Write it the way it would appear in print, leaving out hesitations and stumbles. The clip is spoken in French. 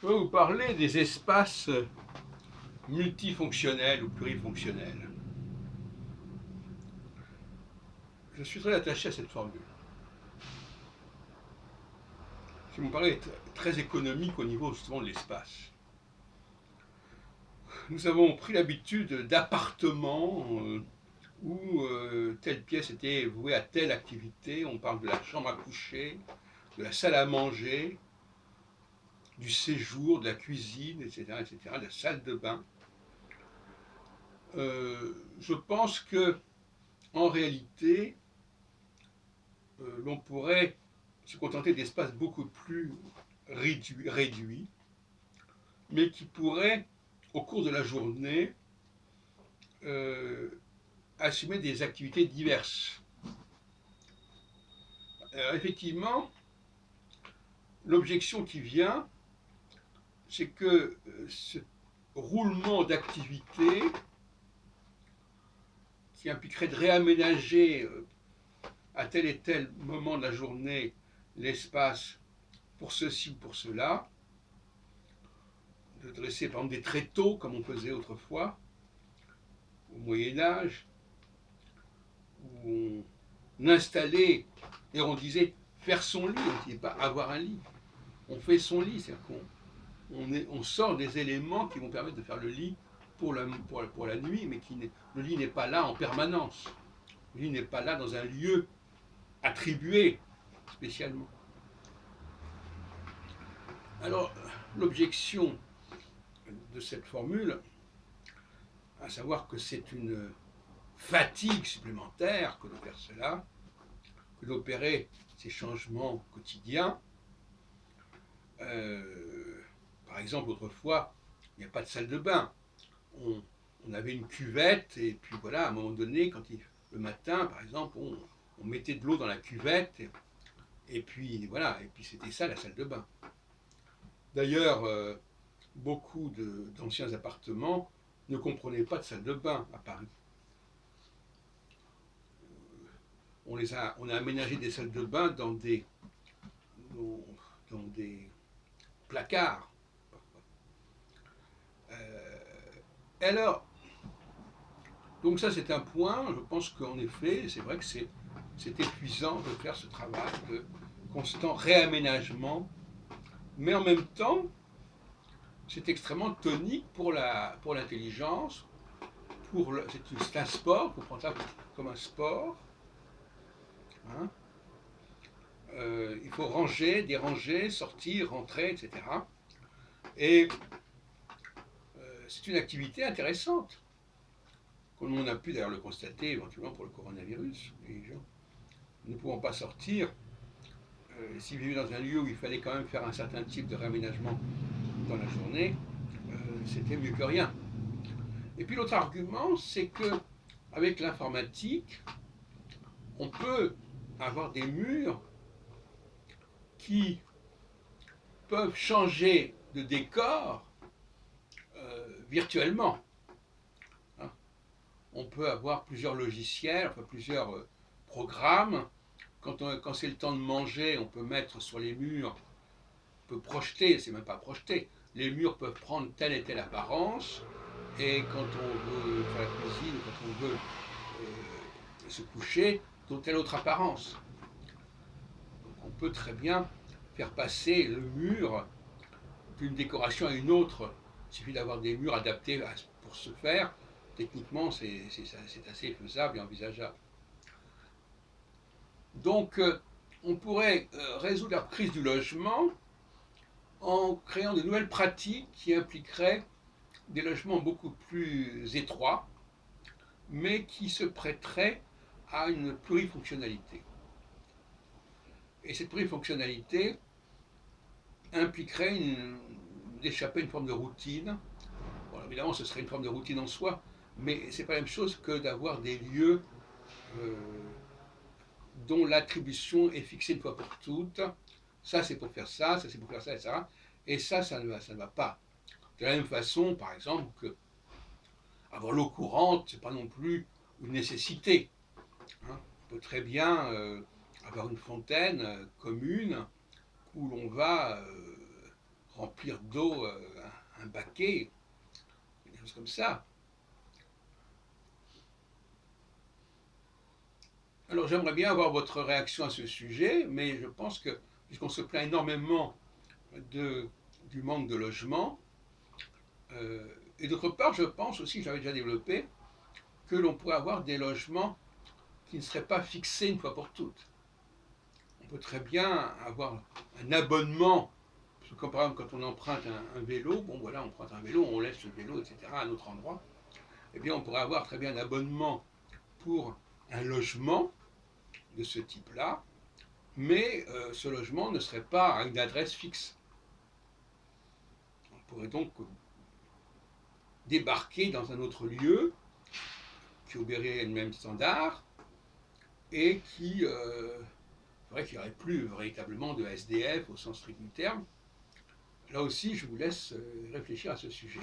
Je vais vous parler des espaces multifonctionnels ou plurifonctionnels. Je suis très attaché à cette formule. Si vous me parlez très économique au niveau justement de l'espace. Nous avons pris l'habitude d'appartements où telle pièce était vouée à telle activité. On parle de la chambre à coucher, de la salle à manger, du séjour, de la cuisine, etc., de la salle de bain. Je pense que, en réalité, l'on pourrait se contenter d'espaces beaucoup plus réduits, mais qui pourraient, au cours de la journée, euh, assumer des activités diverses. Effectivement, l'objection qui vient, c'est que ce roulement d'activités qui impliquerait de réaménager à tel et tel moment de la journée l'espace pour ceci ou pour cela, de dresser par exemple des tréteaux comme on faisait autrefois, au Moyen-Âge, où on installait et on disait faire son lit, on ne disait pas avoir un lit. On fait son lit, c'est-à-dire qu'on sort des éléments qui vont permettre de faire le lit pour la nuit, mais le lit n'est pas là en permanence. Le lit n'est pas là dans un lieu attribué spécialement. Alors, l'objection de cette formule, à savoir que c'est une fatigue supplémentaire que de faire cela, que d'opérer ces changements quotidiens. Par exemple, autrefois, il n'y a pas de salle de bain. On avait une cuvette, et puis voilà, à un moment donné, le matin, par exemple, on mettait de l'eau dans la cuvette, et puis voilà, et puis c'était ça la salle de bain. D'ailleurs, beaucoup d'anciens appartements ne comprenaient pas de salle de bain à Paris. On a aménagé des salles de bain dans des placards. Alors, donc ça c'est un point, je pense qu'en effet, c'est vrai que c'est épuisant de faire ce travail de constant réaménagement, mais en même temps, c'est extrêmement tonique pour l'intelligence, c'est un sport, on prend ça comme un sport. Hein. Il faut ranger, déranger, sortir, rentrer, etc. Et c'est une activité intéressante, comme on a pu d'ailleurs le constater éventuellement pour le coronavirus. Les gens ne pouvant pas sortir, s'ils vivaient dans un lieu où il fallait quand même faire un certain type de réaménagement dans la journée, c'était mieux que rien. Et puis l'autre argument, c'est que avec l'informatique, on peut avoir des murs qui peuvent changer de décor virtuellement. Hein. On peut avoir plusieurs logiciels, enfin plusieurs programmes. Quand c'est le temps de manger, on peut mettre sur les murs, on peut projeter, c'est même pas projeter, les murs peuvent prendre telle et telle apparence, et quand on veut faire la cuisine, quand on veut se coucher, dans telle autre apparence. Donc on peut très bien faire passer le mur d'une décoration à une autre. Il suffit d'avoir des murs adaptés pour ce faire. Techniquement, c'est assez faisable et envisageable. Donc, on pourrait résoudre la crise du logement en créant de nouvelles pratiques qui impliqueraient des logements beaucoup plus étroits, mais qui se prêteraient à une plurifonctionnalité. Et cette plurifonctionnalité impliquerait d'échapper à une forme de routine. Bon, évidemment, ce serait une forme de routine en soi, mais ce n'est pas la même chose que d'avoir des lieux dont l'attribution est fixée une fois pour toutes. Ça, c'est pour faire ça, ça, c'est pour faire ça, etc. Et ça ne va pas. De la même façon, par exemple, que avoir l'eau courante, c'est pas non plus une nécessité. Hein. On peut très bien avoir une fontaine commune où l'on va remplir d'eau un baquet, des choses comme ça. Alors j'aimerais bien avoir votre réaction à ce sujet, mais je pense que, puisqu'on se plaint énormément du manque de logement, et d'autre part, je pense aussi, j'avais déjà développé, que l'on pourrait avoir des logements qui ne seraient pas fixés une fois pour toutes. On peut très bien avoir un abonnement, parce que comme par exemple quand on emprunte un vélo, bon voilà, on emprunte un vélo, on laisse le vélo, etc., à un autre endroit, eh bien on pourrait avoir très bien un abonnement pour un logement de ce type-là, mais ce logement ne serait pas à une adresse fixe. On pourrait donc débarquer dans un autre lieu qui obéirait le même standard et qui, c'est vrai qu'il n'y aurait plus véritablement de SDF au sens strict du terme. Là aussi, je vous laisse réfléchir à ce sujet.